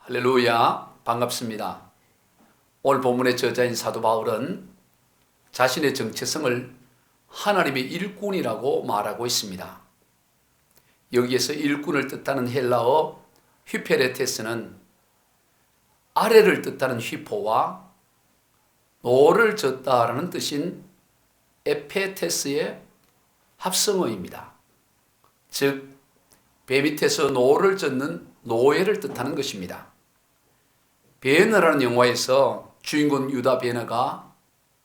할렐루야, 반갑습니다. 오늘 본문의 저자인 사도 바울은 자신의 정체성을 하나님의 일꾼이라고 말하고 있습니다. 여기에서 일꾼을 뜻하는 헬라어 휘페레테스는 아래를 뜻하는 휘포와 노를 젓다라는 뜻인 에페테스의 합성어입니다. 즉, 배 밑에서 노를 젓는 노예를 뜻하는 것입니다. 베너라는 영화에서 주인공 유다 베너가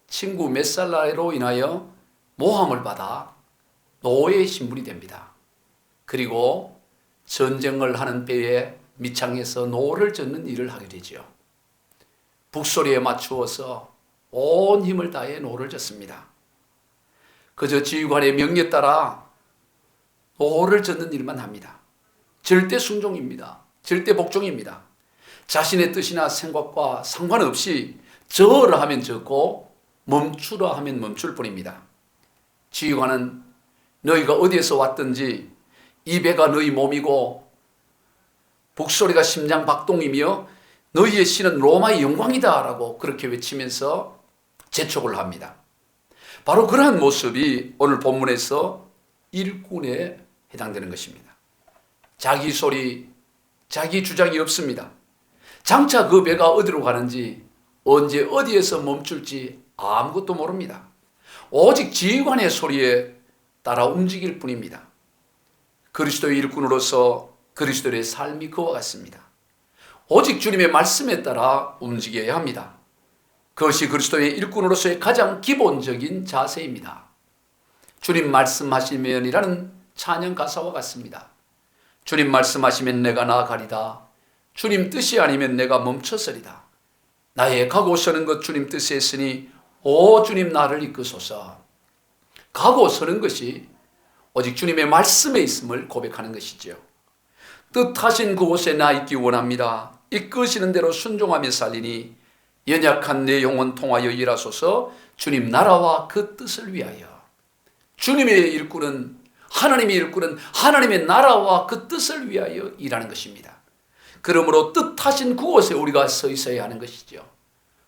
친구 메살라로 인하여 모함을 받아 노예의 신분이 됩니다. 그리고 전쟁을 하는 배에 밑창에서 노를 젓는 일을 하게 되죠. 북소리에 맞추어서 온 힘을 다해 노를 젓습니다. 그저 지휘관의 명령에 따라 노를 젓는 일만 합니다. 절대 순종입니다. 절대 복종입니다. 자신의 뜻이나 생각과 상관없이 저어라 하면 젓고 멈추라 하면 멈출 뿐입니다. 지휘관은 너희가 어디에서 왔든지 이 배가 너희 몸이고 북소리가 심장 박동이며 너희의 신은 로마의 영광이다 라고 그렇게 외치면서 재촉을 합니다. 바로 그러한 모습이 오늘 본문에서 일꾼에 해당되는 것입니다. 자기 소리, 자기 주장이 없습니다. 장차 그 배가 어디로 가는지, 언제 어디에서 멈출지 아무것도 모릅니다. 오직 지휘관의 소리에 따라 움직일 뿐입니다. 그리스도의 일꾼으로서 그리스도의 삶이 그와 같습니다. 오직 주님의 말씀에 따라 움직여야 합니다. 그것이 그리스도의 일꾼으로서의 가장 기본적인 자세입니다. 주님 말씀하시면이라는 찬양 가사와 같습니다. 주님 말씀하시면 내가 나아가리다. 주님 뜻이 아니면 내가 멈춰서리다. 나의 가고 서는 것 주님 뜻에 있으니 오 주님 나를 이끄소서. 가고 서는 것이 오직 주님의 말씀에 있음을 고백하는 것이죠. 뜻하신 그곳에 나 있기 원합니다. 이끄시는 대로 순종하며 살리니 연약한 내 영혼 통하여 일하소서. 주님 나라와 그 뜻을 위하여. 주님의 일꾼은, 하나님의 일꾼은 하나님의 나라와 그 뜻을 위하여 일하는 것입니다. 그러므로 뜻하신 그곳에 우리가 서 있어야 하는 것이죠.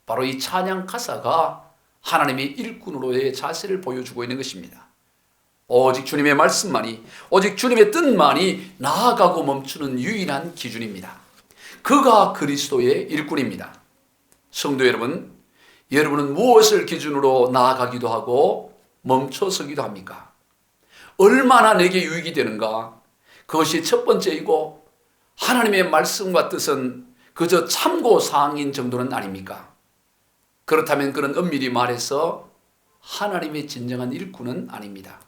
바로 이 찬양 가사가 하나님의 일꾼으로의 자세를 보여주고 있는 것입니다. 오직 주님의 말씀만이, 오직 주님의 뜻만이 나아가고 멈추는 유일한 기준입니다. 그가 그리스도의 일꾼입니다. 성도 여러분, 여러분은 무엇을 기준으로 나아가기도 하고 멈춰서기도 합니까? 얼마나 내게 유익이 되는가? 그것이 첫 번째이고 하나님의 말씀과 뜻은 그저 참고사항인 정도는 아닙니까? 그렇다면 그는 엄밀히 말해서 하나님의 진정한 일꾼은 아닙니다.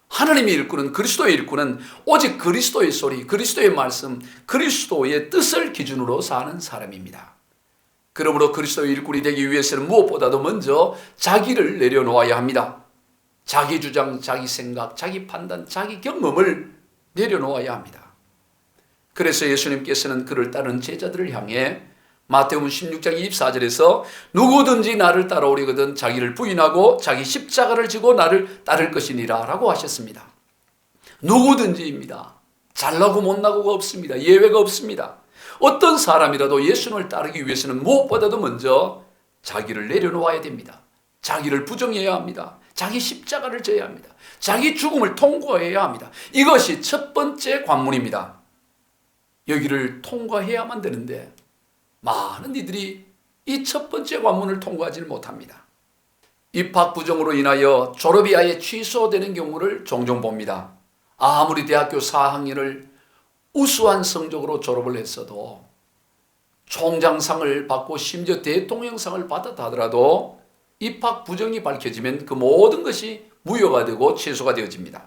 하나님의 일꾼은, 그리스도의 일꾼은 오직 그리스도의 소리, 그리스도의 말씀, 그리스도의 뜻을 기준으로 사는 사람입니다. 그러므로 그리스도의 일꾼이 되기 위해서는 무엇보다도 먼저 자기를 내려놓아야 합니다. 자기 주장, 자기 생각, 자기 판단, 자기 경험을 내려놓아야 합니다. 그래서 예수님께서는 그를 따르는 제자들을 향해 마태복음 16장 24절에서 누구든지 나를 따라오려거든 자기를 부인하고 자기 십자가를 지고 나를 따를 것이니라 라고 하셨습니다. 누구든지입니다. 잘나고 못나고가 없습니다. 예외가 없습니다. 어떤 사람이라도 예수님을 따르기 위해서는 무엇보다도 먼저 자기를 내려놓아야 됩니다. 자기를 부정해야 합니다. 자기 십자가를 져야 합니다. 자기 죽음을 통과해야 합니다. 이것이 첫 번째 관문입니다. 여기를 통과해야만 되는데 많은 이들이 이 첫 번째 관문을 통과하지 못합니다. 입학 부정으로 인하여 졸업이 아예 취소되는 경우를 종종 봅니다. 아무리 대학교 4학년을 우수한 성적으로 졸업을 했어도 총장상을 받고 심지어 대통령상을 받았다 하더라도 입학 부정이 밝혀지면 그 모든 것이 무효가 되고 취소가 되어집니다.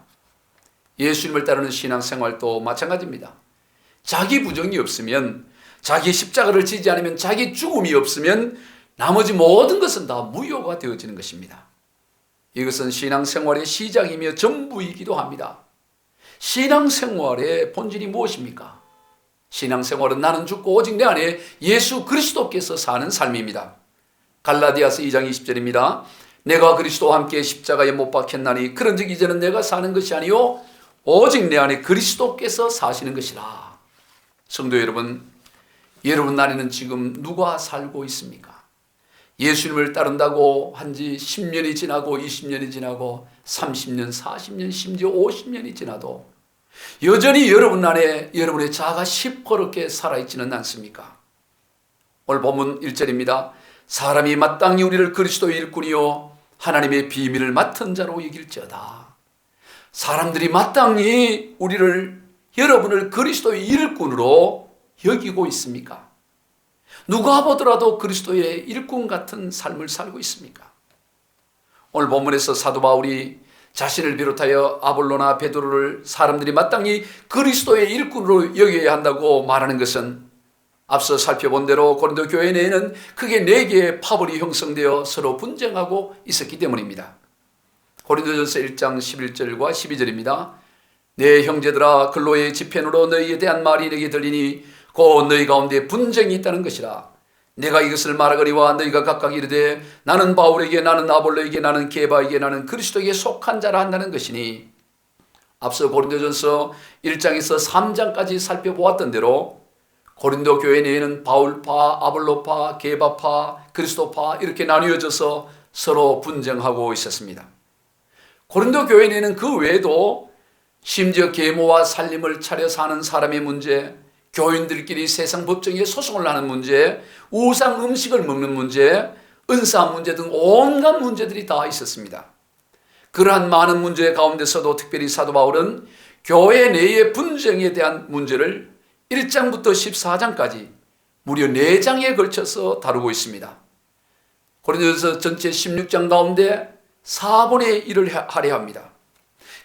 예수님을 따르는 신앙생활도 마찬가지입니다. 자기 부정이 없으면, 자기 십자가를 지지 않으면, 자기 죽음이 없으면 나머지 모든 것은 다 무효가 되어지는 것입니다. 이것은 신앙생활의 시작이며 전부이기도 합니다. 신앙생활의 본질이 무엇입니까? 신앙생활은 나는 죽고 오직 내 안에 예수 그리스도께서 사는 삶입니다. 갈라디아서 2장 20절입니다. 내가 그리스도와 함께 십자가에 못 박혔나니 그런즉 이제는 내가 사는 것이 아니요 오직 내 안에 그리스도께서 사시는 것이라. 성도 여러분, 여러분 안에는 지금 누가 살고 있습니까? 예수님을 따른다고 한지 10년이 지나고 20년이 지나고 30년, 40년, 심지어 50년이 지나도 여전히 여러분 안에 여러분의 자아가 시퍼렇게 살아있지는 않습니까? 오늘 본문 1절입니다. 사람이 마땅히 우리를 그리스도의 일꾼이요 하나님의 비밀을 맡은 자로 여길지어다. 사람들이 마땅히 여러분을 그리스도의 일꾼으로 여기고 있습니까? 누가 보더라도 그리스도의 일꾼 같은 삶을 살고 있습니까? 오늘 본문에서 사도 바울이 자신을 비롯하여 아볼로나 베드로를 사람들이 마땅히 그리스도의 일꾼으로 여겨야 한다고 말하는 것은 앞서 살펴본 대로 고린도 교회 내에는 크게 4개의 파벌이 형성되어 서로 분쟁하고 있었기 때문입니다. 고린도전서 1장 11절과 12절입니다. 내 형제들아 근로의 집행으로 너희에 대한 말이 내게 들리니 곧 너희 가운데 분쟁이 있다는 것이라. 내가 이것을 말하거니와 너희가 각각 이르되 나는 바울에게 나는 아볼로에게 나는 게바에게 나는 그리스도에게 속한 자라 한다는 것이니, 앞서 고린도전서 1장에서 3장까지 살펴보았던 대로 고린도 교회 내에는 바울파, 아볼로파, 게바파, 그리스도파 이렇게 나뉘어져서 서로 분쟁하고 있었습니다. 고린도 교회 내에는 그 외에도 심지어 계모와 살림을 차려 사는 사람의 문제, 교인들끼리 세상 법정에 소송을 하는 문제, 우상 음식을 먹는 문제, 은사 문제 등 온갖 문제들이 다 있었습니다. 그러한 많은 문제 가운데서도 특별히 사도 바울은 교회 내의 분쟁에 대한 문제를 1장부터 14장까지 무려 4장에 걸쳐서 다루고 있습니다. 고린도전서 전체 16장 가운데 4분의 1을 할애합니다.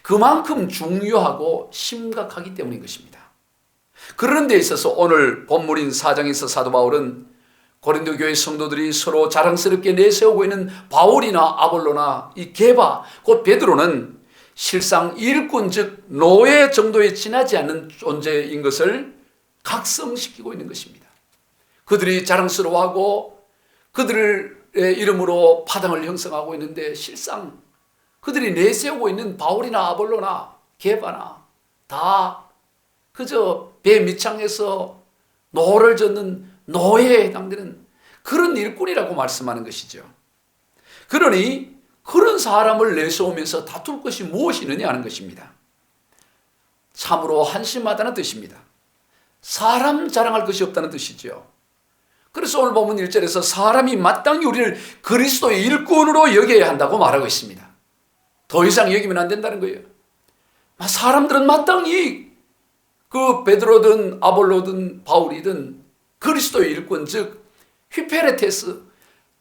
그만큼 중요하고 심각하기 때문인 것입니다. 그런 데 있어서 오늘 본문인 4장에서 사도 바울은 고린도 교회 성도들이 서로 자랑스럽게 내세우고 있는 바울이나 아볼로나 이 게바 곧 베드로는 실상 일꾼 즉 노예 정도에 지나지 않는 존재인 것을 각성시키고 있는 것입니다. 그들이 자랑스러워하고 그들의 이름으로 파당을 형성하고 있는데 실상 그들이 내세우고 있는 바울이나 아볼로나 게바나 다 그저 배 밑창에서 노를 젓는 노예에 해당되는 그런 일꾼이라고 말씀하는 것이죠. 그러니 그런 사람을 내세우면서 다툴 것이 무엇이 있느냐 하는 것입니다. 참으로 한심하다는 뜻입니다. 사람 자랑할 것이 없다는 뜻이죠. 그래서 오늘 본문 1절에서 사람이 마땅히 우리를 그리스도의 일꾼으로 여겨야 한다고 말하고 있습니다. 더 이상 여기면 안 된다는 거예요. 사람들은 마땅히 그 베드로든 아볼로든 바울이든 그리스도의 일꾼 즉 휘페레테스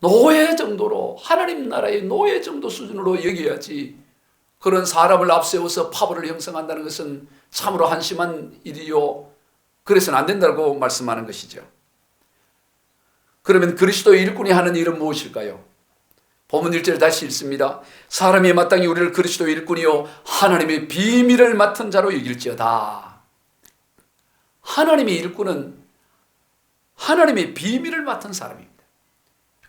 노예 정도로 하나님 나라의 노예 정도 수준으로 여겨야지 그런 사람을 앞세워서 파벌을 형성한다는 것은 참으로 한심한 일이요. 그래서는 안 된다고 말씀하는 것이죠. 그러면 그리스도의 일꾼이 하는 일은 무엇일까요? 본문 1절 다시 읽습니다. 사람이 마땅히 우리를 그리스도의 일꾼이요 하나님의 비밀을 맡은 자로 여길지어다. 하나님의 일꾼은 하나님의 비밀을 맡은 사람입니다.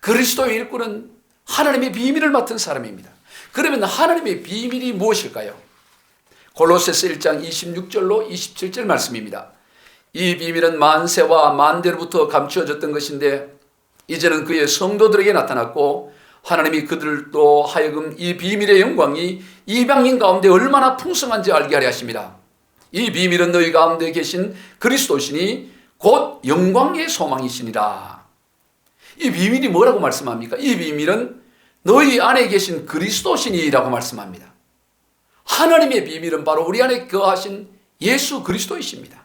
그리스도의 일꾼은 하나님의 비밀을 맡은 사람입니다. 그러면 하나님의 비밀이 무엇일까요? 골로새서 1장 26절로 27절 말씀입니다. 이 비밀은 만세와 만대로부터 감추어졌던 것인데 이제는 그의 성도들에게 나타났고 하나님이 그들도 하여금 이 비밀의 영광이 이방인 가운데 얼마나 풍성한지 알게 하려 하십니다. 이 비밀은 너희 가운데 계신 그리스도시니 곧 영광의 소망이시니라. 이 비밀이 뭐라고 말씀합니까? 이 비밀은 너희 안에 계신 그리스도시니라고 말씀합니다. 하나님의 비밀은 바로 우리 안에 거하신 예수 그리스도이십니다.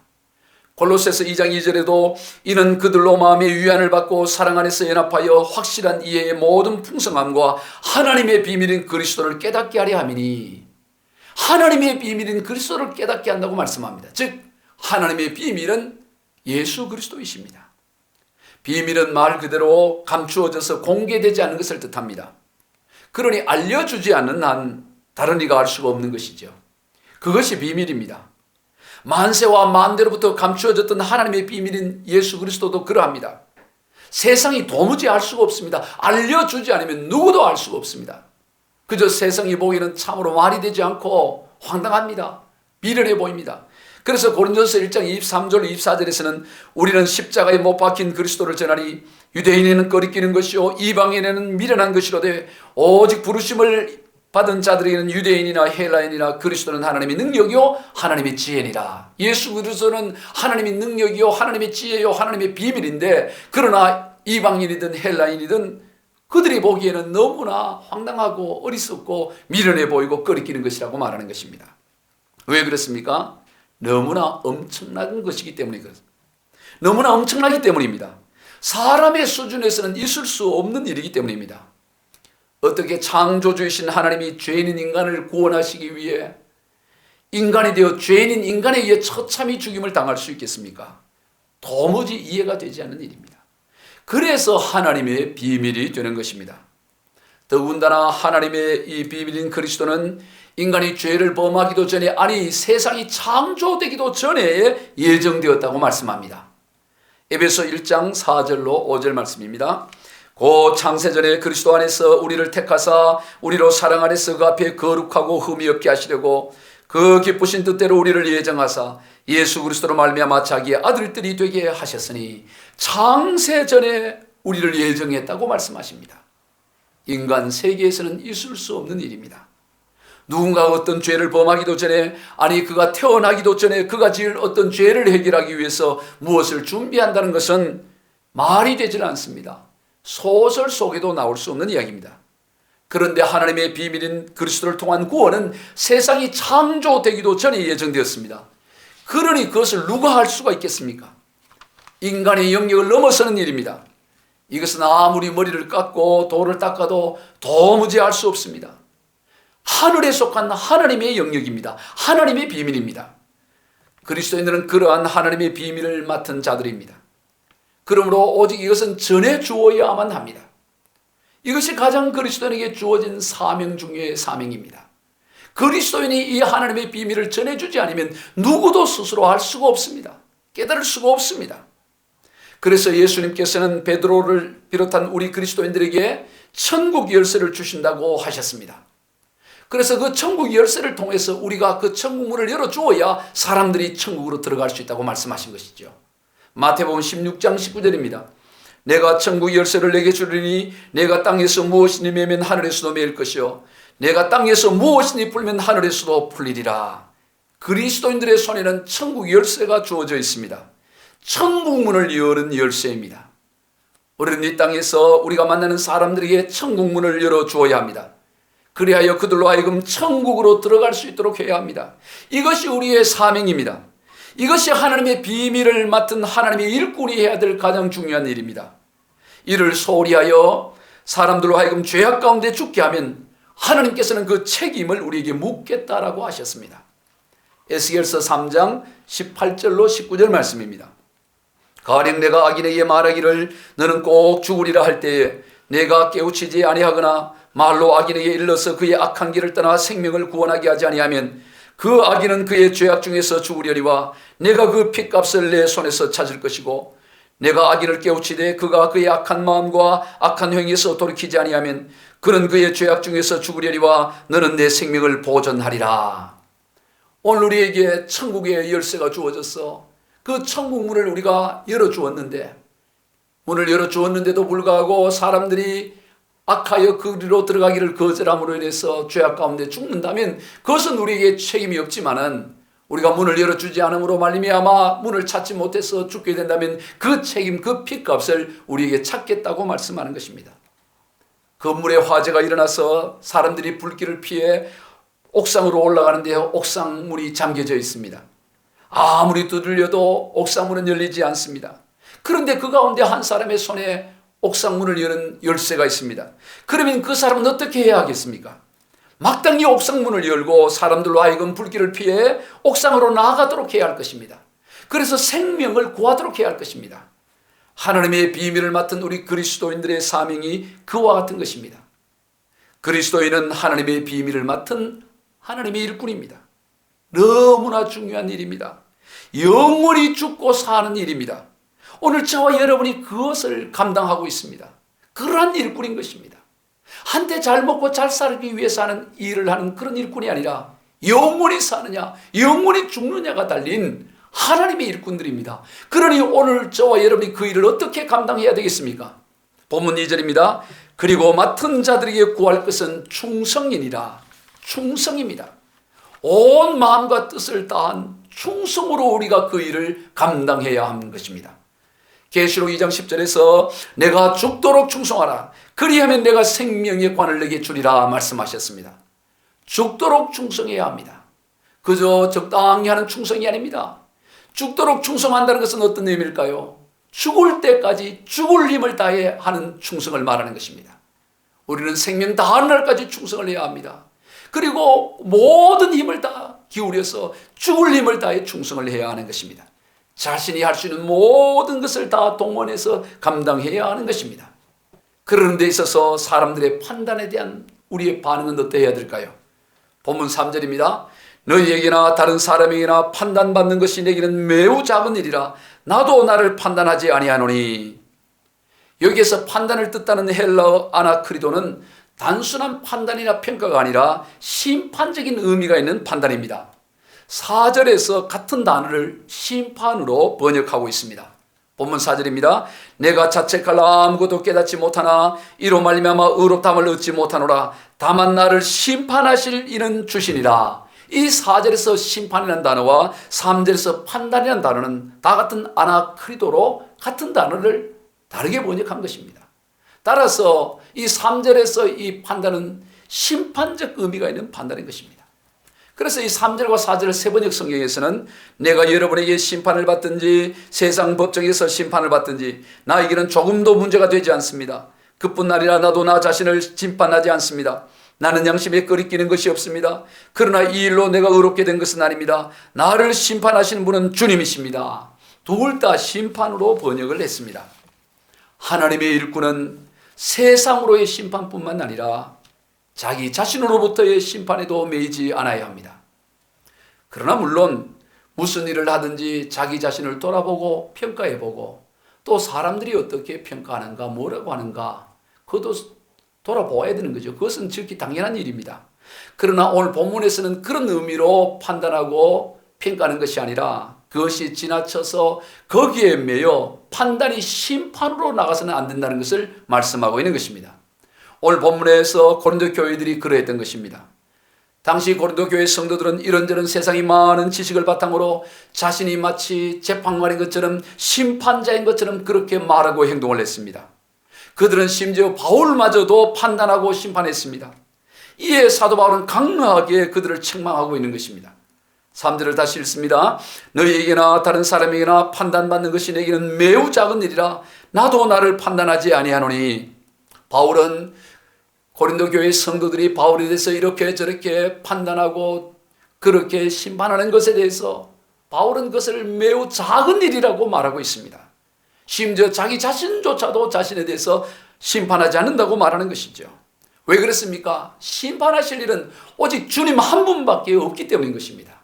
골로새서 2장 2절에도 이는 그들로 마음의 위안을 받고 사랑 안에서 연합하여 확실한 이해의 모든 풍성함과 하나님의 비밀인 그리스도를 깨닫게 하려 함이니, 하나님의 비밀인 그리스도를 깨닫게 한다고 말씀합니다. 즉 하나님의 비밀은 예수 그리스도이십니다. 비밀은 말 그대로 감추어져서 공개되지 않는 것을 뜻합니다. 그러니 알려주지 않는 한 다른 이가 알 수가 없는 것이죠. 그것이 비밀입니다. 만세와 만대로부터 감추어졌던 하나님의 비밀인 예수 그리스도도 그러합니다. 세상이 도무지 알 수가 없습니다. 알려주지 않으면 누구도 알 수가 없습니다. 그저 세상이 보기에는 참으로 말이 되지 않고 황당합니다. 미련해 보입니다. 그래서 고린도서 1장 23절 24절에서는 우리는 십자가에 못 박힌 그리스도를 전하니 유대인에는 거리끼는 것이요 이방인에는 미련한 것이로되 오직 부르심을 받은 자들에게는 유대인이나 헬라인이나 그리스도는 하나님의 능력이요 하나님의 지혜니라. 예수 그리스도는 하나님의 능력이요 하나님의 지혜요 하나님의 비밀인데, 그러나 이방인이든 헬라인이든 그들이 보기에는 너무나 황당하고 어리석고 미련해 보이고 거리끼는 것이라고 말하는 것입니다. 왜 그렇습니까? 너무나 엄청난 것이기 때문에 그렇습니다. 너무나 엄청나기 때문입니다. 사람의 수준에서는 있을 수 없는 일이기 때문입니다. 어떻게 창조주이신 하나님이 죄인인 인간을 구원하시기 위해 인간이 되어 죄인인 인간에 의해 처참히 죽임을 당할 수 있겠습니까? 도무지 이해가 되지 않는 일입니다. 그래서 하나님의 비밀이 되는 것입니다. 더군다나 하나님의 이 비밀인 그리스도는 인간이 죄를 범하기도 전에, 아니 세상이 창조되기도 전에 예정되었다고 말씀합니다. 에베소 1장 4절로 5절 말씀입니다. 곧 창세전에 그리스도 안에서 우리를 택하사 우리로 사랑 안에서 그 앞에 거룩하고 흠이 없게 하시려고 그 기쁘신 뜻대로 우리를 예정하사 예수 그리스도로 말미암아 자기의 아들들이 되게 하셨으니, 창세전에 우리를 예정했다고 말씀하십니다. 인간 세계에서는 있을 수 없는 일입니다. 누군가 어떤 죄를 범하기도 전에, 아니 그가 태어나기도 전에 그가 지을 어떤 죄를 해결하기 위해서 무엇을 준비한다는 것은 말이 되질 않습니다. 소설 속에도 나올 수 없는 이야기입니다. 그런데 하나님의 비밀인 그리스도를 통한 구원은 세상이 창조되기도 전에 예정되었습니다. 그러니 그것을 누가 할 수가 있겠습니까? 인간의 영역을 넘어서는 일입니다. 이것은 아무리 머리를 깎고 돌을 닦아도 도무지 알 수 없습니다. 하늘에 속한 하나님의 영역입니다. 하나님의 비밀입니다. 그리스도인들은 그러한 하나님의 비밀을 맡은 자들입니다. 그러므로 오직 이것은 전해 주어야만 합니다. 이것이 가장 그리스도인에게 주어진 사명 중의 사명입니다. 그리스도인이 이 하나님의 비밀을 전해주지 않으면 누구도 스스로 알 수가 없습니다. 깨달을 수가 없습니다. 그래서 예수님께서는 베드로를 비롯한 우리 그리스도인들에게 천국 열쇠를 주신다고 하셨습니다. 그래서 그 천국 열쇠를 통해서 우리가 그 천국 문을 열어주어야 사람들이 천국으로 들어갈 수 있다고 말씀하신 것이죠. 마태복음 16장 19절입니다. 내가 천국 열쇠를 내게 주리니 내가 땅에서 무엇이니 매면 하늘에서도 매일 것이요 내가 땅에서 무엇이니 풀면 하늘에서도 풀리리라. 그리스도인들의 손에는 천국 열쇠가 주어져 있습니다. 천국 문을 여는 열쇠입니다. 우리는 이 땅에서 우리가 만나는 사람들에게 천국 문을 열어주어야 합니다. 그리하여 그들로 하여금 천국으로 들어갈 수 있도록 해야 합니다. 이것이 우리의 사명입니다. 이것이 하나님의 비밀을 맡은 하나님의 일꾼이 해야 될 가장 중요한 일입니다. 이를 소홀히 하여 사람들로 하여금 죄악 가운데 죽게 하면 하나님께서는 그 책임을 우리에게 묻겠다라고 하셨습니다. 에스겔서 3장 18절로 19절 말씀입니다. 가령 내가 악인에게 말하기를 너는 꼭 죽으리라 할 때에 내가 깨우치지 아니하거나 말로 악인에게 일러서 그의 악한 길을 떠나 생명을 구원하게 하지 아니하면 그 악인은 그의 죄악 중에서 죽으려니와 내가 그 핏값을 내 손에서 찾을 것이고 내가 악인을 깨우치되 그가 그의 악한 마음과 악한 행위에서 돌이키지 아니하면 그는 그의 죄악 중에서 죽으려니와 너는 내 생명을 보존하리라. 오늘 우리에게 천국의 열쇠가 주어져서 그 천국 문을 우리가 열어주었는데, 문을 열어주었는데도 불구하고 사람들이 악하여 그리로 들어가기를 거절함으로 인해서 죄악 가운데 죽는다면 그것은 우리에게 책임이 없지만은, 우리가 문을 열어주지 않음으로 말미암아 문을 찾지 못해서 죽게 된다면 그 책임, 그 핏값을 우리에게 찾겠다고 말씀하는 것입니다. 건물에 화재가 일어나서 사람들이 불길을 피해 옥상으로 올라가는데 옥상문이 잠겨져 있습니다. 아무리 두들려도 옥상문은 열리지 않습니다. 그런데 그 가운데 한 사람의 손에 옥상문을 여는 열쇠가 있습니다. 그러면 그 사람은 어떻게 해야 하겠습니까? 마땅히 옥상문을 열고 사람들로 하여금 불길을 피해 옥상으로 나아가도록 해야 할 것입니다. 그래서 생명을 구하도록 해야 할 것입니다. 하나님의 비밀을 맡은 우리 그리스도인들의 사명이 그와 같은 것입니다. 그리스도인은 하나님의 비밀을 맡은 하나님의 일꾼입니다. 너무나 중요한 일입니다. 영원히 죽고 사는 일입니다. 오늘 저와 여러분이 그것을 감당하고 있습니다. 그러한 일꾼인 것입니다. 한때 잘 먹고 잘 살기 위해서 하는 일을 하는 그런 일꾼이 아니라 영원히 사느냐 영원히 죽느냐가 달린 하나님의 일꾼들입니다. 그러니 오늘 저와 여러분이 그 일을 어떻게 감당해야 되겠습니까? 본문 2절입니다. 그리고 맡은 자들에게 구할 것은 충성이니라. 충성입니다. 온 마음과 뜻을 다한 충성으로 우리가 그 일을 감당해야 하는 것입니다. 계시록 2장 10절에서 내가 죽도록 충성하라. 그리하면 내가 생명의 관을 내게 주리라 말씀하셨습니다. 죽도록 충성해야 합니다. 그저 적당히 하는 충성이 아닙니다. 죽도록 충성한다는 것은 어떤 의미일까요? 죽을 때까지 죽을 힘을 다해 하는 충성을 말하는 것입니다. 우리는 생명 다하는 날까지 충성을 해야 합니다. 그리고 모든 힘을 다 기울여서 죽을 힘을 다해 충성을 해야 하는 것입니다. 자신이 할 수 있는 모든 것을 다 동원해서 감당해야 하는 것입니다. 그러는 데 있어서 사람들의 판단에 대한 우리의 반응은 어떠해야 될까요? 본문 3절입니다. 너희에게나 다른 사람에게나 판단받는 것이 내게는 매우 작은 일이라 나도 나를 판단하지 아니하노니. 여기에서 판단을 뜻하는 헬라어 아나크리도는 단순한 판단이나 평가가 아니라 심판적인 의미가 있는 판단입니다. 4절에서 같은 단어를 심판으로 번역하고 있습니다. 본문 4절입니다. 내가 자책하라 아무것도 깨닫지 못하나 이로 말미암아 의롭다함을 얻지 못하노라. 다만 나를 심판하실 이는 주시니라. 이 4절에서 심판이라는 단어와 3절에서 판단이라는 단어는 다 같은 아나크리도로 같은 단어를 다르게 번역한 것입니다. 따라서 이 3절에서 이 판단은 심판적 의미가 있는 판단인 것입니다. 그래서 이 3절과 4절 세번역 성경에서는 내가 여러분에게 심판을 받든지 세상 법정에서 심판을 받든지 나에게는 조금도 문제가 되지 않습니다. 그뿐 아니라 나도 나 자신을 심판하지 않습니다. 나는 양심에 끄리끼는 것이 없습니다. 그러나 이 일로 내가 의롭게 된 것은 아닙니다. 나를 심판하시는 분은 주님이십니다. 둘 다 심판으로 번역을 했습니다. 하나님의 일꾼은 세상으로의 심판뿐만 아니라 자기 자신으로부터의 심판에도 매이지 않아야 합니다. 그러나 물론 무슨 일을 하든지 자기 자신을 돌아보고 평가해보고 또 사람들이 어떻게 평가하는가 뭐라고 하는가 그것도 돌아보아야 되는 거죠. 그것은 지극히 당연한 일입니다. 그러나 오늘 본문에서는 그런 의미로 판단하고 평가하는 것이 아니라 그것이 지나쳐서 거기에 매여 판단이 심판으로 나가서는 안 된다는 것을 말씀하고 있는 것입니다. 오늘 본문에서 고린도 교회들이 그러했던 것입니다. 당시 고린도 교회 성도들은 이런저런 세상이 많은 지식을 바탕으로 자신이 마치 재판관인 것처럼 심판자인 것처럼 그렇게 말하고 행동을 했습니다. 그들은 심지어 바울마저도 판단하고 심판했습니다. 이에 사도 바울은 강하게 그들을 책망하고 있는 것입니다. 3절을 다시 읽습니다. 너희에게나 다른 사람에게나 판단받는 것이 내게는 매우 작은 일이라 나도 나를 판단하지 아니하노니. 바울은 고린도 교회 성도들이 바울에 대해서 이렇게 저렇게 판단하고 그렇게 심판하는 것에 대해서 바울은 그것을 매우 작은 일이라고 말하고 있습니다. 심지어 자기 자신조차도 자신에 대해서 심판하지 않는다고 말하는 것이죠. 왜 그렇습니까? 심판하실 일은 오직 주님 한 분밖에 없기 때문인 것입니다.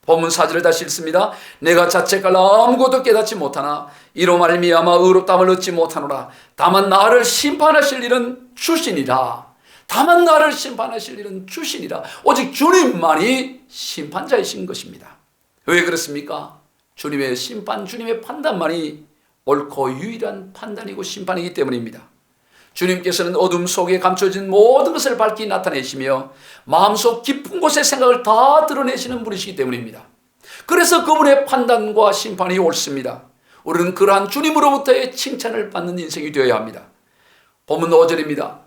본문 4절을 다시 읽습니다. 내가 자책하라 아무것도 깨닫지 못하나 이로 말미암아 의롭다함을 얻지 못하노라. 다만 나를 심판하실 일은 주시니라. 다만 나를 심판하실 일은 주시니라. 오직 주님만이 심판자이신 것입니다. 왜 그렇습니까? 주님의 심판, 주님의 판단만이 옳고 유일한 판단이고 심판이기 때문입니다. 주님께서는 어둠 속에 감춰진 모든 것을 밝히 나타내시며 마음속 깊은 곳의 생각을 다 드러내시는 분이시기 때문입니다. 그래서 그분의 판단과 심판이 옳습니다. 우리는 그러한 주님으로부터의 칭찬을 받는 인생이 되어야 합니다. 본문 5절입니다.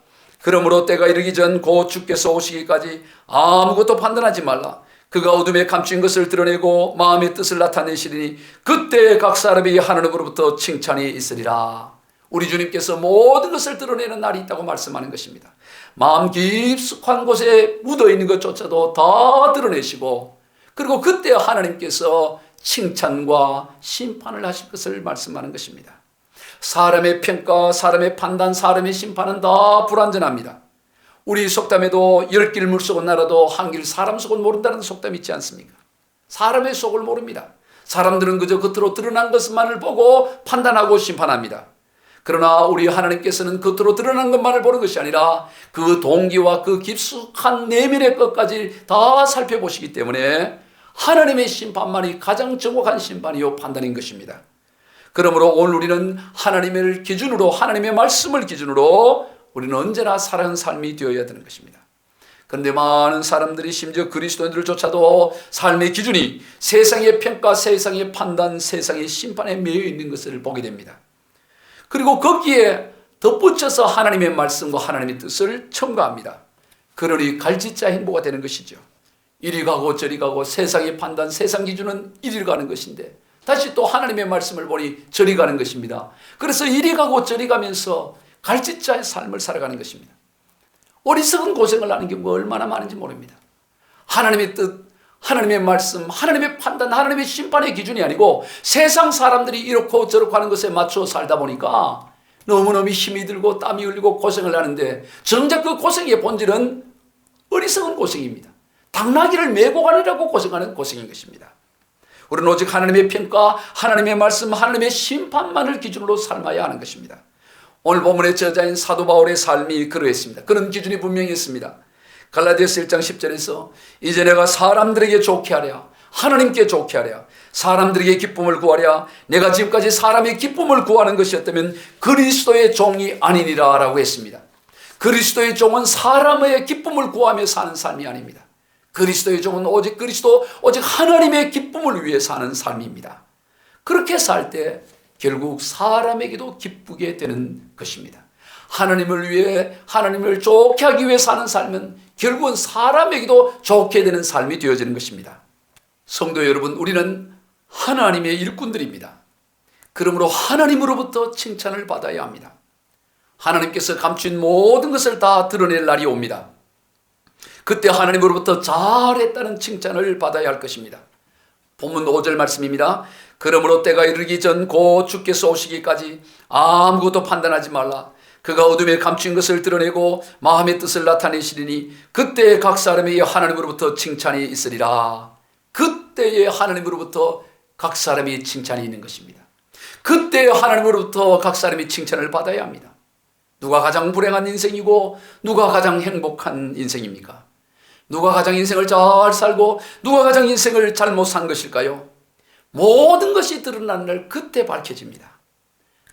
그러므로 때가 이르기 전 곧 주께서 오시기까지 아무것도 판단하지 말라. 그가 어둠에 감춘 것을 드러내고 마음의 뜻을 나타내시리니 그때 각 사람에게 하나님으로부터 칭찬이 있으리라. 우리 주님께서 모든 것을 드러내는 날이 있다고 말씀하는 것입니다. 마음 깊숙한 곳에 묻어있는 것조차도 다 드러내시고 그리고 그때 하나님께서 칭찬과 심판을 하실 것을 말씀하는 것입니다. 사람의 평가, 사람의 판단, 사람의 심판은 다 불완전합니다. 우리 속담에도 10길 물속은 알아도 한 길 사람 속은 모른다는 속담이 있지 않습니까? 사람의 속을 모릅니다. 사람들은 그저 겉으로 드러난 것만을 보고 판단하고 심판합니다. 그러나 우리 하나님께서는 겉으로 드러난 것만을 보는 것이 아니라 그 동기와 그 깊숙한 내면의 것까지 다 살펴보시기 때문에 하나님의 심판만이 가장 정확한 심판이요 판단인 것입니다. 그러므로 오늘 우리는 하나님을 기준으로, 하나님의 말씀을 기준으로 우리는 언제나 살아가는 삶이 되어야 되는 것입니다. 그런데 많은 사람들이 심지어 그리스도인들조차도 삶의 기준이 세상의 평가, 세상의 판단, 세상의 심판에 매여 있는 것을 보게 됩니다. 그리고 거기에 덧붙여서 하나님의 말씀과 하나님의 뜻을 첨가합니다. 그러니 갈짓자 행보가 되는 것이죠. 이리 가고 저리 가고 세상의 판단, 세상 기준은 이리 가는 것인데 다시 또 하나님의 말씀을 보니 저리 가는 것입니다. 그래서 이리 가고 저리 가면서 갈짓자의 삶을 살아가는 것입니다. 어리석은 고생을 하는 게 뭐 얼마나 많은지 모릅니다. 하나님의 뜻, 하나님의 말씀, 하나님의 판단, 하나님의 심판의 기준이 아니고 세상 사람들이 이렇고 저렇고 하는 것에 맞춰 살다 보니까 너무너무 힘이 들고 땀이 흘리고 고생을 하는데 정작 그 고생의 본질은 어리석은 고생입니다. 당나귀를 메고 가느라고 고생하는 고생인 것입니다. 우리는 오직 하나님의 평가, 하나님의 말씀, 하나님의 심판만을 기준으로 삶아야 하는 것입니다. 오늘 본문의 저자인 사도 바울의 삶이 그러했습니다. 그런 기준이 분명히 있습니다. 갈라디아서 1장 10절에서 이제 내가 사람들에게 좋게 하랴, 하나님께 좋게 하랴, 사람들에게 기쁨을 구하랴, 내가 지금까지 사람의 기쁨을 구하는 것이었다면 그리스도의 종이 아니니라 라고 했습니다. 그리스도의 종은 사람의 기쁨을 구하며 사는 삶이 아닙니다. 그리스도의 종은 오직 그리스도, 오직 하나님의 기쁨을 위해 사는 삶입니다. 그렇게 살 때 결국 사람에게도 기쁘게 되는 것입니다. 하나님을 위해, 하나님을 좋게 하기 위해 사는 삶은 결국은 사람에게도 좋게 되는 삶이 되어지는 것입니다. 성도 여러분, 우리는 하나님의 일꾼들입니다. 그러므로 하나님으로부터 칭찬을 받아야 합니다. 하나님께서 감춘 모든 것을 다 드러낼 날이 옵니다. 그때 하나님으로부터 잘했다는 칭찬을 받아야 할 것입니다. 본문 5절 말씀입니다. 그러므로 때가 이르기 전 곧 주께서 오시기까지 아무것도 판단하지 말라. 그가 어둠에 감춘 것을 드러내고 마음의 뜻을 나타내시리니 그때 각 사람에게 하나님으로부터 칭찬이 있으리라. 그때에 하나님으로부터 각 사람이 칭찬이 있는 것입니다. 그때 하나님으로부터 각 사람이 칭찬을 받아야 합니다. 누가 가장 불행한 인생이고 누가 가장 행복한 인생입니까? 누가 가장 인생을 잘 살고 누가 가장 인생을 잘못 산 것일까요? 모든 것이 드러나는 날 그때 밝혀집니다.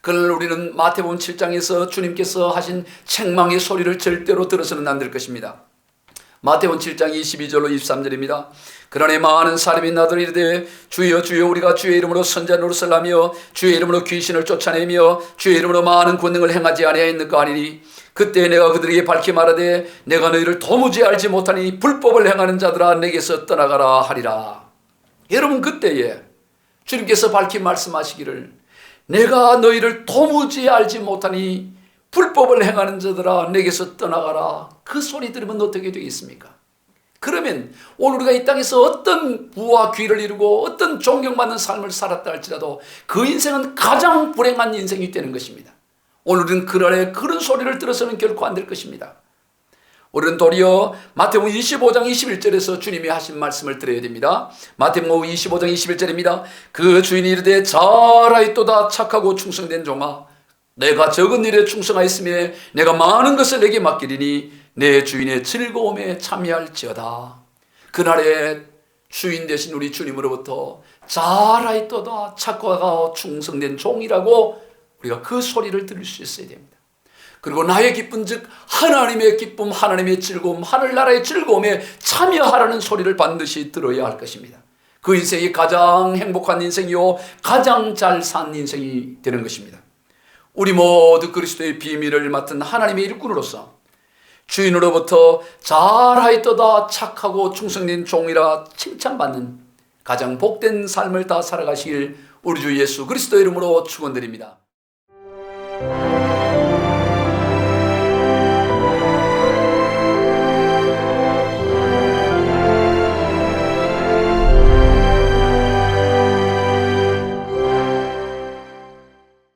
그날 우리는 마태복음 7장에서 주님께서 하신 책망의 소리를 절대로 들어서는 안 될 것입니다. 마태복음 7장 22절로 23절입니다. 그러나 많은 사람이 나더러 이르되 주여 주여 우리가 주의 이름으로 선자 노릇을 하며 주의 이름으로 귀신을 쫓아내며 주의 이름으로 많은 권능을 행하지 아니하였는가 하니니 그때 내가 그들에게 밝히 말하되 내가 너희를 도무지 알지 못하니 불법을 행하는 자들아 내게서 떠나가라 하리라. 여러분, 그때에 주님께서 밝히 말씀하시기를 내가 너희를 도무지 알지 못하니 불법을 행하는 자들아 내게서 떠나가라. 그 소리 들으면 어떻게 되겠습니까? 그러면 오늘 우리가 이 땅에서 어떤 부와 귀를 이루고 어떤 존경받는 삶을 살았다 할지라도 그 인생은 가장 불행한 인생이 되는 것입니다. 오늘은 그날에 그런 소리를 들어서는 결코 안 될 것입니다. 우리는 도리어 마태복음 25장 21절에서 주님이 하신 말씀을 들어야 됩니다. 마태복음 25장 21절입니다. 그 주인이 이르되 잘하였도다 착하고 충성된 종아, 내가 적은 일에 충성하였으며 내가 많은 것을 내게 맡기리니 내 주인의 즐거움에 참여할지어다. 그날에 주인 되신 우리 주님으로부터 잘하였도다 착하고 충성된 종이라고 우리가 그 소리를 들을 수 있어야 됩니다. 그리고 나의 기쁨 즉 하나님의 기쁨, 하나님의 즐거움, 하늘나라의 즐거움에 참여하라는 소리를 반드시 들어야 할 것입니다. 그 인생이 가장 행복한 인생이요 가장 잘 산 인생이 되는 것입니다. 우리 모두 그리스도의 비밀을 맡은 하나님의 일꾼으로서 주인으로부터 잘하였도다 착하고 충성된 종이라 칭찬받는 가장 복된 삶을 다 살아가시길 우리 주 예수 그리스도의 이름으로 축원드립니다.